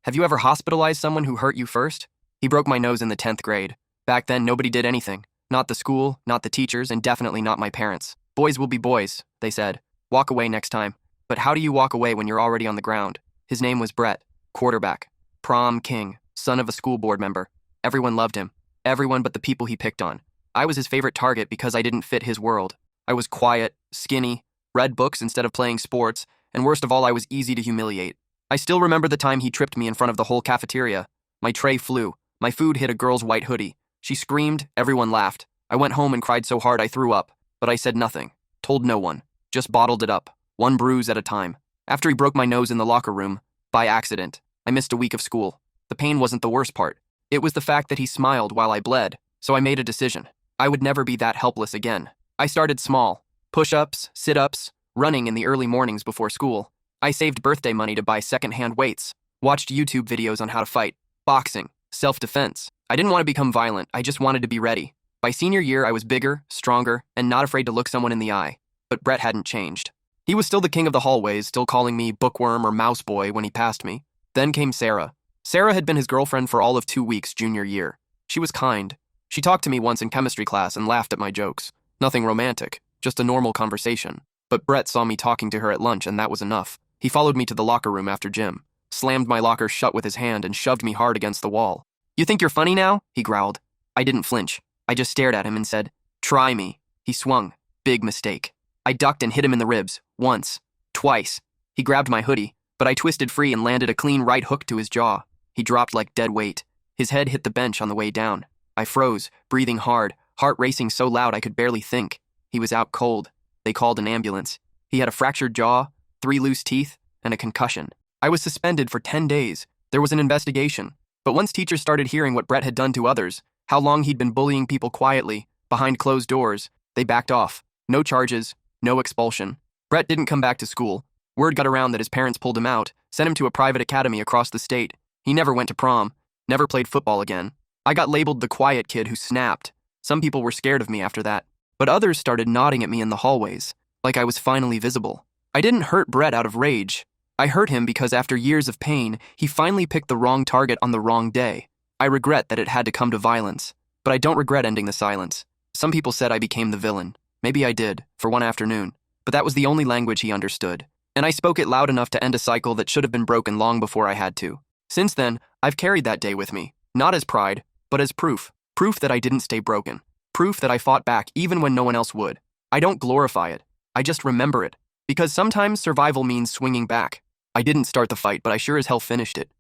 Have you ever hospitalized someone who hurt you first? He broke my nose in the 10th grade. Back then, nobody did anything. Not the school, not the teachers, and definitely not my parents. Boys will be boys, they said. Walk away next time. But how do you walk away when you're already on the ground? His name was Brett, quarterback, prom king, son of a school board member. Everyone loved him. Everyone but the people he picked on. I was his favorite target because I didn't fit his world. I was quiet, skinny, read books instead of playing sports, and worst of all, I was easy to humiliate. I still remember the time he tripped me in front of the whole cafeteria. My tray flew. My food hit a girl's white hoodie. She screamed, everyone laughed. I went home and cried so hard I threw up, but I said nothing, told no one, just bottled it up, one bruise at a time. After he broke my nose in the locker room, by accident, I missed a week of school. The pain wasn't the worst part. It was the fact that he smiled while I bled, so I made a decision. I would never be that helpless again. I started small. Push-ups, sit-ups, running in the early mornings before school. I saved birthday money to buy second-hand weights, watched YouTube videos on how to fight, boxing, self-defense. I didn't want to become violent, I just wanted to be ready. By senior year, I was bigger, stronger, and not afraid to look someone in the eye. But Brett hadn't changed. He was still the king of the hallways, still calling me bookworm or mouse boy when he passed me. Then came Sarah. Sarah had been his girlfriend for all of 2 weeks junior year. She was kind. She talked to me once in chemistry class and laughed at my jokes. Nothing romantic, just a normal conversation. But Brett saw me talking to her at lunch and that was enough. He followed me to the locker room after gym, slammed my locker shut with his hand and shoved me hard against the wall. "You think you're funny now?" he growled. I didn't flinch. I just stared at him and said, "Try me." He swung. Big mistake. I ducked and hit him in the ribs. Once. Twice. He grabbed my hoodie, but I twisted free and landed a clean right hook to his jaw. He dropped like dead weight. His head hit the bench on the way down. I froze, breathing hard, heart racing so loud I could barely think. He was out cold. They called an ambulance. He had a fractured jaw, 3 loose teeth, and a concussion. I was suspended for 10 days. There was an investigation. But once teachers started hearing what Brett had done to others, how long he'd been bullying people quietly, behind closed doors, they backed off. No charges, no expulsion. Brett didn't come back to school. Word got around that his parents pulled him out, sent him to a private academy across the state. He never went to prom, never played football again. I got labeled the quiet kid who snapped. Some people were scared of me after that, but others started nodding at me in the hallways, like I was finally visible. I didn't hurt Brett out of rage. I hurt him because after years of pain, he finally picked the wrong target on the wrong day. I regret that it had to come to violence, but I don't regret ending the silence. Some people said I became the villain. Maybe I did, for one afternoon, but that was the only language he understood. And I spoke it loud enough to end a cycle that should have been broken long before I had to. Since then, I've carried that day with me, not as pride, but as proof. Proof that I didn't stay broken. Proof that I fought back even when no one else would. I don't glorify it. I just remember it. Because sometimes survival means swinging back. I didn't start the fight, but I sure as hell finished it.